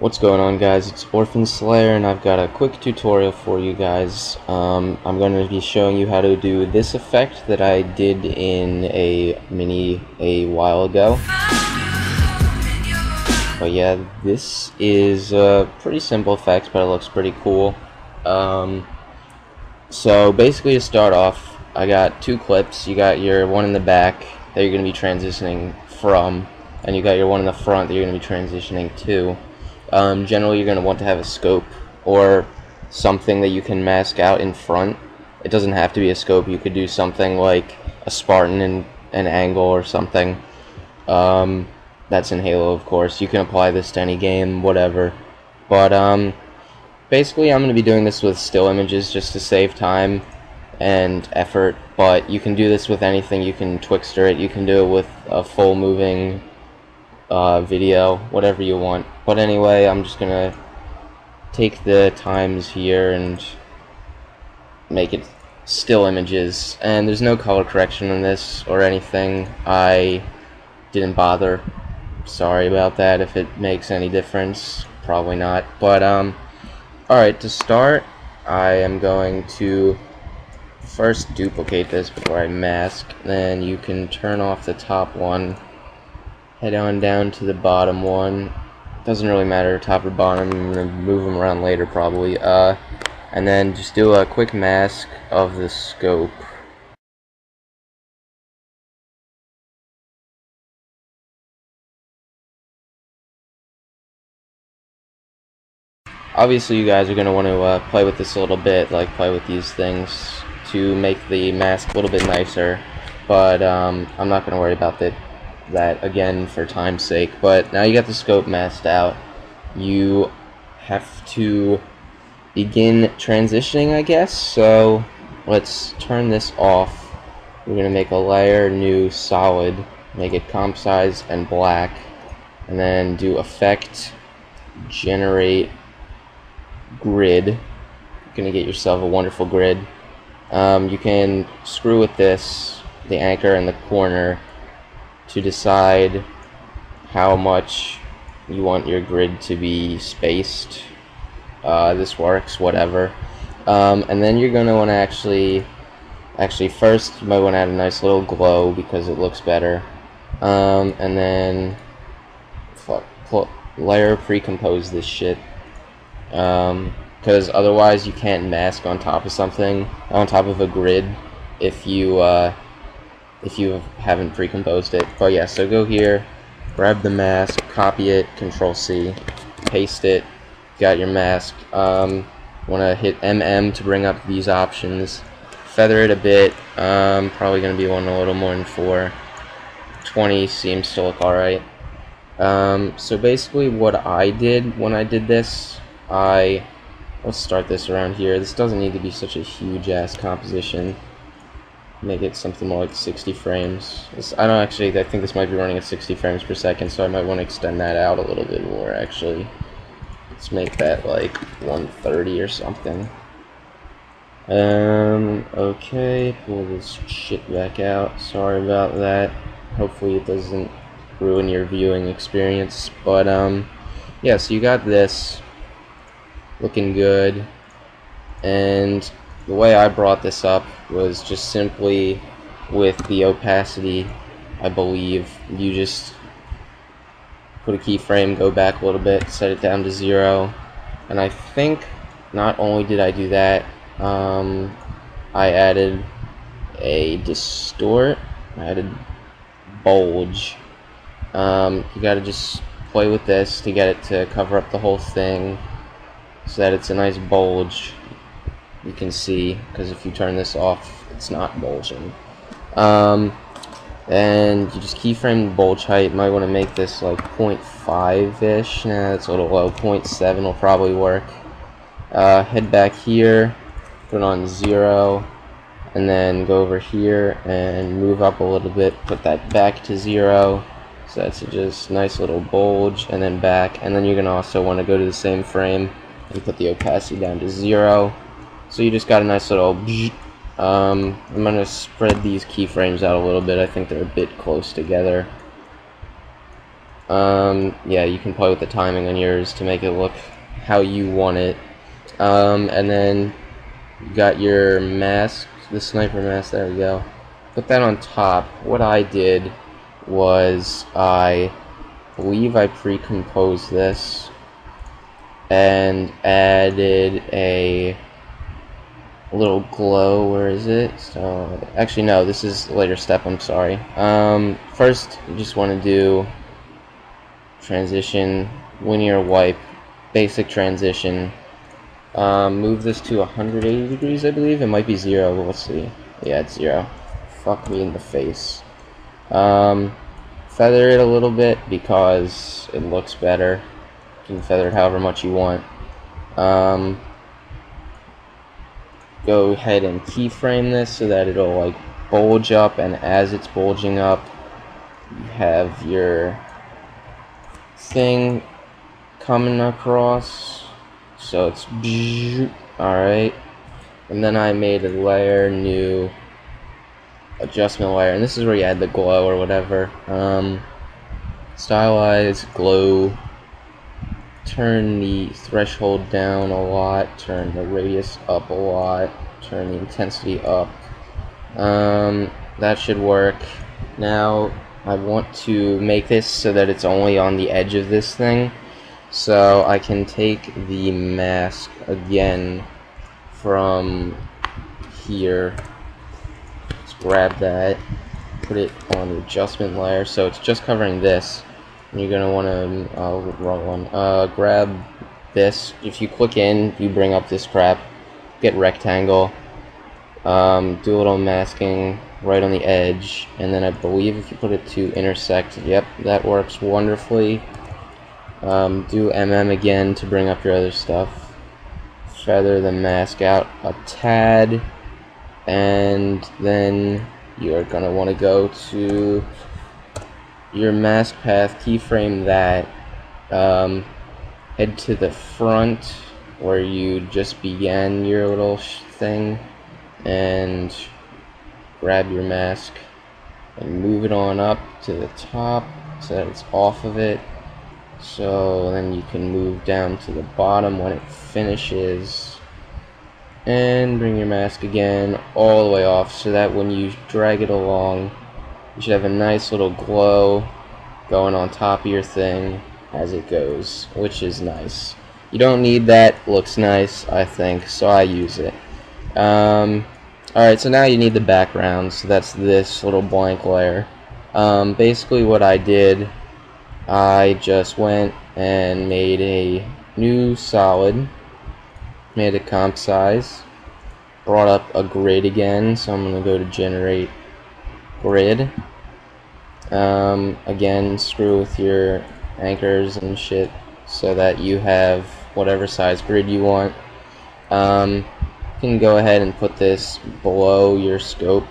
What's going on, guys? It's Orphanslayer, and I've got a quick tutorial for you guys. I'm going to be showing you how to do this effect that I did in a mini a while ago. But yeah, this is a pretty simple effect, but it looks pretty cool. So basically, to start off, I got two clips. You got your one in the back that you're going to be transitioning from, and you got your one in the front that you're going to be transitioning to. Generally, you're going to want to have a scope or something that you can mask out in front. It doesn't have to be a scope. You could do something like a Spartan and an angle or something. That's in Halo, of course. You can apply this to any game, whatever. But basically, I'm going to be doing this with still images just to save time and effort. But you can do this with anything. You can Twixtor it. You can do it with a full moving video, whatever you want. But anyway, I'm just gonna take the times here and make it still images, and there's no color correction in this or anything. I didn't bother. Sorry about that. If it makes any difference, probably not. But alright, to start, I am going to first duplicate this before I mask. Then you can turn off the top one, head on down to the bottom one. Doesn't really matter, top or bottom. I'm going to move them around later probably. And then just do a quick mask of the scope. Obviously you guys are going to want to play with this a little bit, like play with these things to make the mask a little bit nicer. But I'm not going to worry about that again for time's sake. But now you got the scope masked out, you have to begin transitioning, I guess. So let's turn this off. We're gonna make a layer, new, solid, make it comp size and black, and then do effect, generate grid. You're gonna get yourself a wonderful grid. You can screw with this, the anchor in the corner, to decide how much you want your grid to be spaced. This works, whatever. And then you're going to want to actually first you might want to add a nice little glow because it looks better. And then layer pre-compose this shit, because otherwise you can't mask on top of something, on top of a grid, if you haven't pre-composed it. But yeah, so go here, grab the mask, copy it, Control-C, paste it, got your mask. Want to hit MM to bring up these options, feather it a bit, probably going to be one a little more than 4. 20 seems to look alright. So basically what I did when I did this, let's start this around here. This doesn't need to be such a huge ass composition. Make it something more like 60 frames. I think this might be running at 60 frames per second, so I might want to extend that out a little bit more, actually. Let's make that like 130 or something. Okay, pull this shit back out. Sorry about that. Hopefully it doesn't ruin your viewing experience. But, yeah, so you got this looking good. And the way I brought this up was just simply with the opacity, I believe. You just put a keyframe, go back a little bit, set it down to 0. And I think not only did I do that, I added a distort, I added bulge. You gotta just play with this to get it to cover up the whole thing so that it's a nice bulge. You can see, because if you turn this off, it's not bulging. And you just keyframe the bulge height. Might want to make this like 0.5-ish. Nah, that's a little low. 0.7 will probably work. Head back here, put it on 0, and then go over here and move up a little bit. Put that back to 0. So that's just nice little bulge, and then back. And then you're gonna also want to go to the same frame and put the opacity down to 0. So you just got a nice little. I'm going to spread these keyframes out a little bit. I think they're a bit close together. Yeah, you can play with the timing on yours to make it look how you want it. And then you got your mask, the sniper mask, there we go. Put that on top. What I did was I believe I pre-composed this and added a little glow. Where is it? So actually no, this is a later step, I'm sorry. First you just want to do transition, linear wipe, basic transition. Move this to 180 degrees, I believe. It might be 0, but let's see. Yeah, it's 0. Fuck me in the face. Feather it a little bit because it looks better. You can feather it however much you want. Go ahead and keyframe this so that it'll like bulge up, and as it's bulging up, you have your thing coming across. So it's alright. And then I made a layer, new adjustment layer, and this is where you add the glow or whatever. Stylize, glow, turn the threshold down a lot, turn the radius up a lot, turn the intensity up. That should work. Now I want to make this so that it's only on the edge of this thing, so I can take the mask again from here. Let's grab that, put it on the adjustment layer so it's just covering this. You're gonna want to wrong one. Grab this. If you click in, you bring up this crap. Get rectangle. Do a little masking right on the edge, and then I believe if you put it to intersect, yep, that works wonderfully. Do again to bring up your other stuff. Feather the mask out a tad, and then you are gonna want to go to your mask path, keyframe that, head to the front where you just began your little thing, and grab your mask and move it on up to the top so that it's off of it, so then you can move down to the bottom when it finishes, and bring your mask again all the way off so that when you drag it along, you should have a nice little glow going on top of your thing as it goes, which is nice. You don't need that, looks nice, I think, so I use it. Alright, so now you need the background, so that's this little blank layer. Basically what I did, I just went and made a new solid, made a comp size, brought up a grid again, so I'm going to go to generate grid. Again, screw with your anchors and shit so that you have whatever size grid you want. You can go ahead and put this below your scope,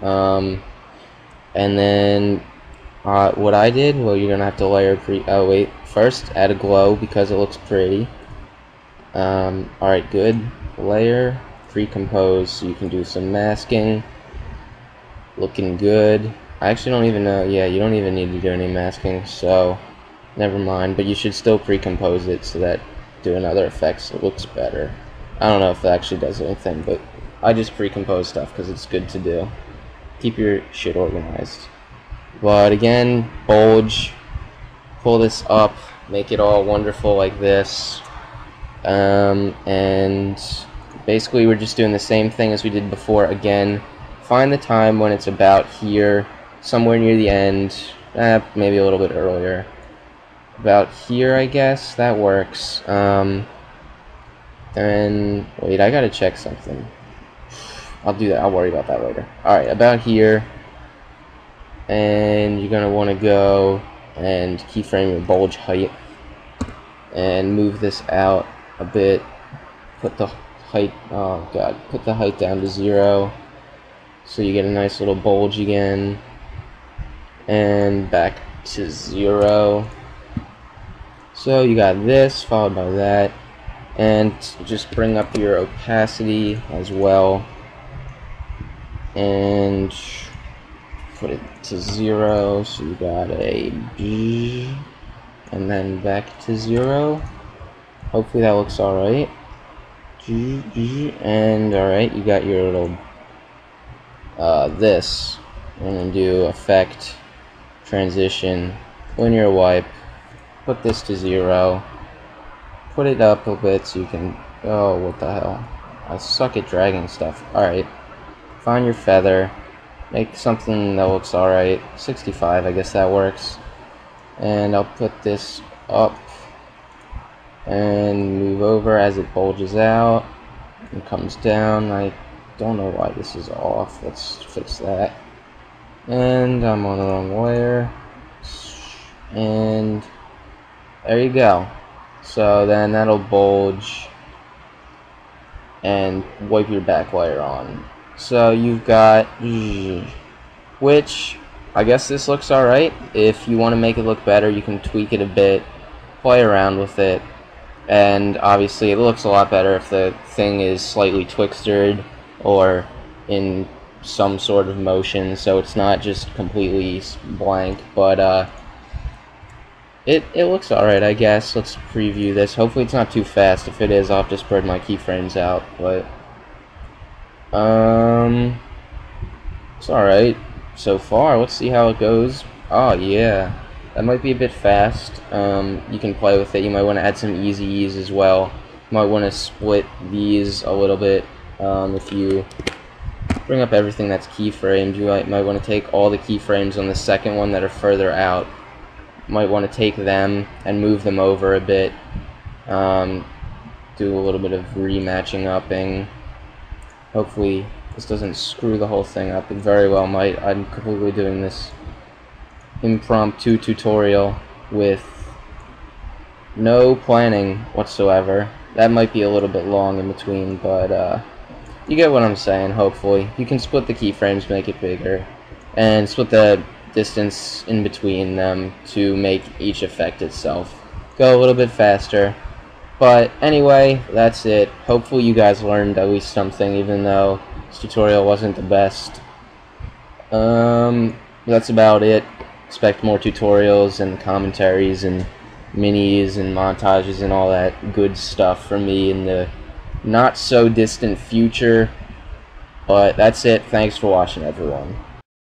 and then what I did, well, you're gonna have to layer first add a glow because it looks pretty. Alright, good. Layer, pre-compose, so you can do some masking. Looking good. I actually don't even know, yeah, you don't even need to do any masking, so never mind, but you should still pre-compose it so that doing other effects it looks better. I don't know if it actually does anything, but I just pre-compose stuff because it's good to do. Keep your shit organized. But again, bulge, pull this up, make it all wonderful like this, and basically we're just doing the same thing as we did before. Again, find the time when it's about here, somewhere near the end, maybe a little bit earlier. About here, I guess, that works. And wait, I gotta check something. I'll do that, I'll worry about that later. Alright, about here, and you're gonna want to go and keyframe your bulge height and move this out a bit. Put the height, oh god, put the height down to 0 so you get a nice little bulge again, and back to 0. So you got this followed by that, and just bring up your opacity as well and put it to 0, so you got a and then back to 0. Hopefully that looks alright. And alright, you got your little this. I'm gonna do effect, transition, linear wipe, put this to 0, put it up a bit so you can, oh, what the hell, I suck at dragging stuff. Alright, find your feather, make something that looks alright, 65, I guess that works, and I'll put this up and move over as it bulges out and comes down. I don't know why this is off, let's fix that. And I'm on the wrong layer, and there you go. So then that'll bulge and wipe your back layer on. So you've got, which I guess this looks alright. If you want to make it look better, you can tweak it a bit, play around with it, and obviously it looks a lot better if the thing is slightly twixtered or in some sort of motion, so it's not just completely blank. But it looks alright, I guess. Let's preview this. Hopefully it's not too fast. If it is, I'll have to spread my keyframes out, but it's alright so far. Let's see how it goes. Oh yeah, that might be a bit fast. You can play with it. You might want to add some easy ease as well. You might want to split these a little bit. If you bring up everything that's keyframed, you might want to take all the keyframes on the second one that are further out. You might want to take them and move them over a bit. Do a little bit of rematching upping. Hopefully this doesn't screw the whole thing up. It very well might. I'm completely doing this impromptu tutorial with no planning whatsoever. That might be a little bit long in between, but you get what I'm saying, hopefully. You can split the keyframes, make it bigger, and split the distance in between them to make each effect itself go a little bit faster. But anyway, that's it. Hopefully you guys learned at least something, even though this tutorial wasn't the best. That's about it. Expect more tutorials and commentaries and minis and montages and all that good stuff from me in the not so distant future. But that's it. Thanks for watching, everyone.